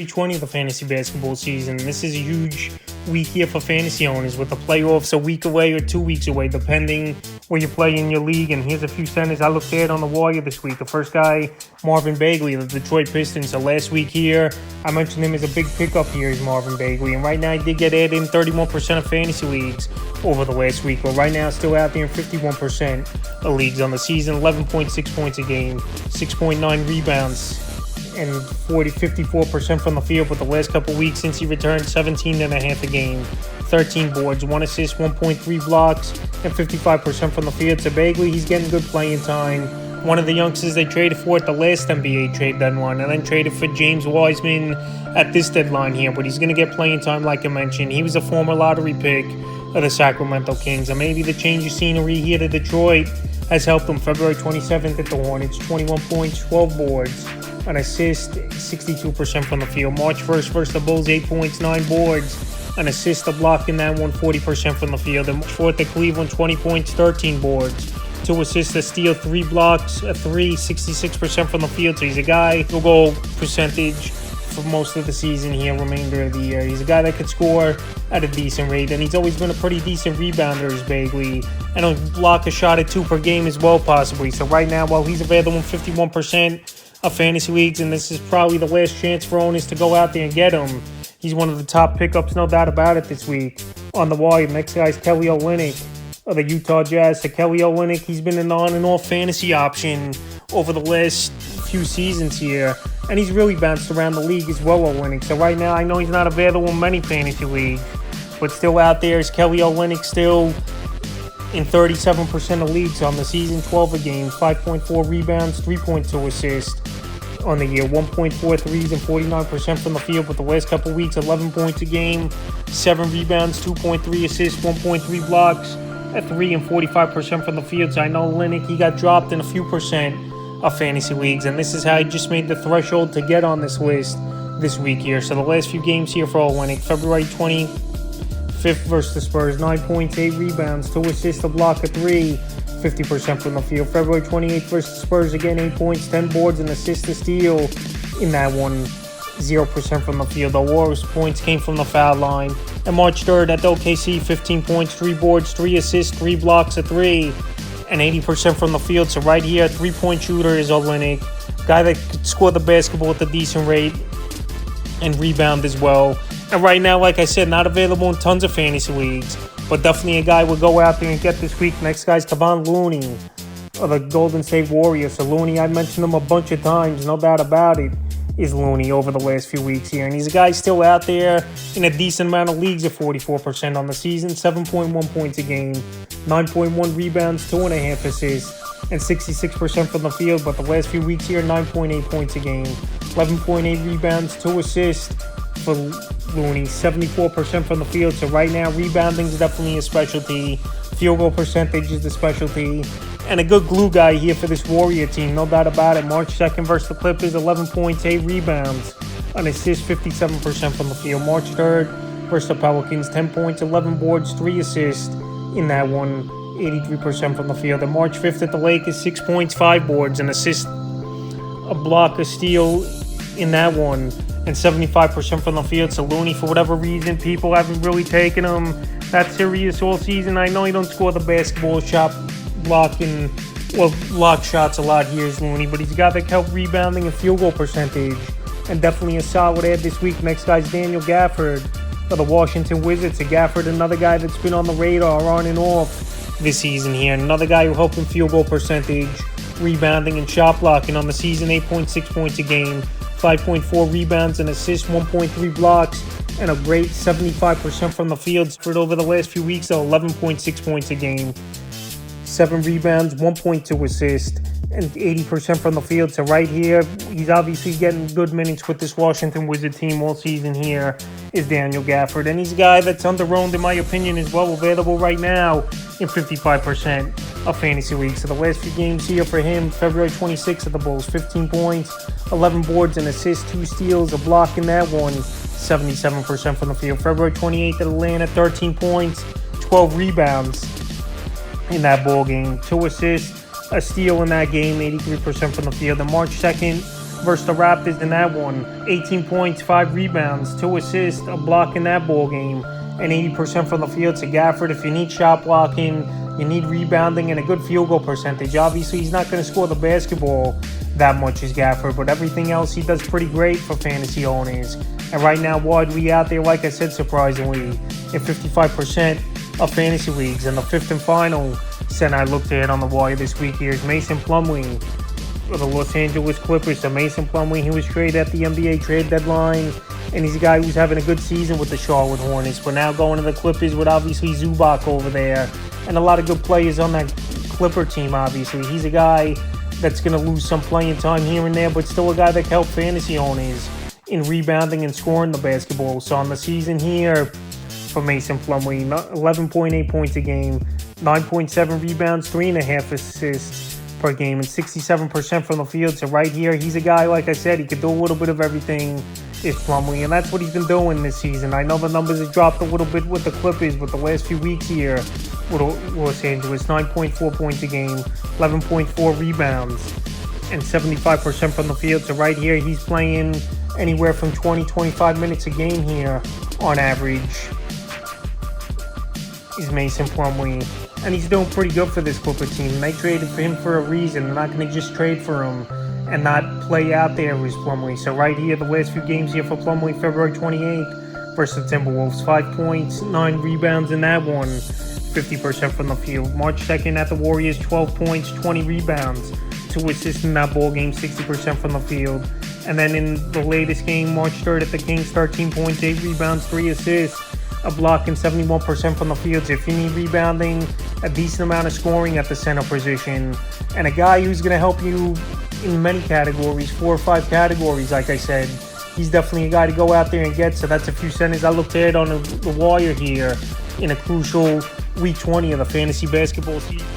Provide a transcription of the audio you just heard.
20 of the fantasy basketball season. This is a huge week here for fantasy owners with the playoffs a week away or 2 weeks away, depending where you play in your league. And here's a few centers I looked at on the wire this week. The first guy, Marvin Bagley, the Detroit Pistons. So last week here, I mentioned him as a big pickup here is Marvin Bagley. And right now, he did get added in 31% of fantasy leagues over the last week. But right now, still out there in 51% of leagues on the season. 11.6 points a game, 6.9 rebounds, and 54% from the field. But the last couple weeks since he returned, 17.5 a game, 13 boards, 1 assist, 1.3 blocks, and 55% from the field. So Bagley, he's getting good playing time. One of the youngsters they traded for at the last NBA trade deadline, and then traded for James Wiseman at this deadline here. But he's going to get playing time, like I mentioned. He was a former lottery pick of the Sacramento Kings, and maybe the change of scenery here to Detroit has helped him. February 27th at the Hornets, 21 points, 12 boards, an assist, 62% from the field. March 1st versus the Bulls, 8 points, 9 boards, an assist, a block in that one, 40% from the field. And March 4th at Cleveland, 20 points, 13 boards, 2 assists, a steal, 3 blocks, a 3, 66% from the field. So he's a guy who'll go percentage for most of the season here, remainder of the year. He's a guy that could score at a decent rate, and he's always been a pretty decent rebounder, is Bagley, and he'll block a shot at 2 per game as well, possibly. So right now, while he's available in 51% of fantasy leagues, and this is probably the last chance for owners to go out there and get him, he's one of the top pickups, no doubt about it, this week. On the wire, next guy's Kelly Olynyk of the Utah Jazz. So Kelly Olynyk, he's been an on and off fantasy option over the last few seasons here, and he's really bounced around the league as well, Olynyk. So right now, I know he's not available in many fantasy leagues, but still out there is Kelly Olynyk, still in 37% of leagues on the season, 12 a game, 5.4 rebounds, 3.2 assists on the year, 1.4 threes, and 49% from the field. But the last couple weeks, 11 points a game, 7 rebounds, 2.3 assists, 1.3 blocks, at 3 and 45% from the field. So I know Olynyk, he got dropped in a few percent of fantasy leagues, and this is how he just made the threshold to get on this list this week here. So the last few games here for Olynyk: February 25th versus the Spurs, 9 points, 8 rebounds, 2 assists, a block, a 3, 50% from the field. February 28th versus the Spurs, again, 8 points, 10 boards, and assist, a steal in that one, 0% from the field. The worst points came from the foul line. And March 3rd at the OKC, 15 points, 3 boards, 3 assists, 3 blocks, a 3, and 80% from the field. So right here, 3-point shooter is Olynyk, guy that could score the basketball at a decent rate and rebound as well. And right now, like I said, not available in tons of fantasy leagues, but definitely a guy we'll go out there and get this week. Next guy's Kevon Looney of the Golden State Warriors. So Looney, I mentioned him a bunch of times, no doubt about it, is Looney over the last few weeks here. And he's a guy still out there in a decent amount of leagues at 44% on the season, 7.1 points a game, 9.1 rebounds, 2.5 assists, and 66% from the field. But the last few weeks here, 9.8 points a game, 11.8 rebounds, 2 assists for Looney, 74% from the field. So right now, rebounding is definitely a specialty. Field goal percentage is the specialty. And a good glue guy here for this Warrior team, no doubt about it. March 2nd versus the Clippers, 11 points, 8 rebounds, an assist, 57% from the field. March 3rd versus the Pelicans, 10 points, 11 boards, 3 assists in that one, 83% from the field. And March 5th at the Lakers, 6 points, 5 boards, an assist, a block, a steal in that one, and 75% from the field. So Looney, for whatever reason, people haven't really taken him that serious all season. I know he don't score the basketball shot, blocking, well, block shots a lot here is Looney, but he's a guy that can help rebounding and field goal percentage, and definitely a solid add this week. Next guy's Daniel Gafford of the Washington Wizards. So Gafford, another guy that's been on the radar on and off this season here. Another guy who helped in field goal percentage, rebounding, and shot blocking on the season, 8.6 points a game, 5.4 rebounds and assists, 1.3 blocks, and a great 75% from the field. For over the last few weeks, 11.6 points a game, 7 rebounds, 1.2 assists, and 80% from the field. So right here, he's obviously getting good minutes with this Washington Wizard team all season here, is Daniel Gafford. And he's a guy that's under-owned, in my opinion, as well, available right now in 55% of fantasy leagues. So the last few games here for him: February 26th at the Bulls, 15 points, 11 boards and assists, 2 steals, a block in that one, 77% from the field. February 28th at Atlanta, 13 points, 12 rebounds in that ball game, 2 assists, a steal in that game, 83% from the field. And March 2nd versus the Raptors in that one. 18 points, 5 rebounds, 2 assists, a block in that ball game, and 80% from the field. So Gafford, if you need shot blocking, you need rebounding, and a good field goal percentage. Obviously, he's not going to score the basketball that much as Gafford, but everything else he does pretty great for fantasy owners. And right now, widely out there, like I said, surprisingly, in 55% of fantasy leagues. And the fifth and final center I looked at on the wire this week here is Mason Plumlee of the Los Angeles Clippers. So Mason Plumlee, he was traded at the NBA trade deadline, and he's a guy who's having a good season with the Charlotte Hornets. But now going to the Clippers with obviously Zubac over there, and a lot of good players on that Clipper team, obviously. He's a guy that's going to lose some playing time here and there, but still a guy that can help fantasy owners in rebounding and scoring the basketball. So on the season here for Mason Plumlee, 11.8 points a game, 9.7 rebounds, 3.5 assists per game, and 67% from the field. So right here, he's a guy, like I said, he could do a little bit of everything, is Plumlee, and that's what he's been doing this season. I know the numbers have dropped a little bit with the Clippers, but the last few weeks here with Los Angeles, 9.4 points a game, 11.4 rebounds, and 75% from the field. So right here, he's playing anywhere from 20-25 minutes a game here on average, is Mason Plumlee. And he's doing pretty good for this Clipper team. They traded for him for a reason. They're not going to just trade for him and not play out there with Plumlee. So right here, the last few games here for Plumlee, February 28th versus the Timberwolves. 5 points, 9 rebounds in that one, 50% from the field. March 2nd at the Warriors, 12 points, 20 rebounds, 2 assists in that ball game, 60% from the field. And then in the latest game, March 3rd at the Kings, 13 points, 8 rebounds, 3 assists, a block, and 71% from the field. So if you need rebounding, a decent amount of scoring at the center position, and a guy who's going to help you in many categories, 4 or 5 categories, like I said, he's definitely a guy to go out there and get. So that's a few centers I looked at on the wire here in a crucial week 20 of the fantasy basketball season.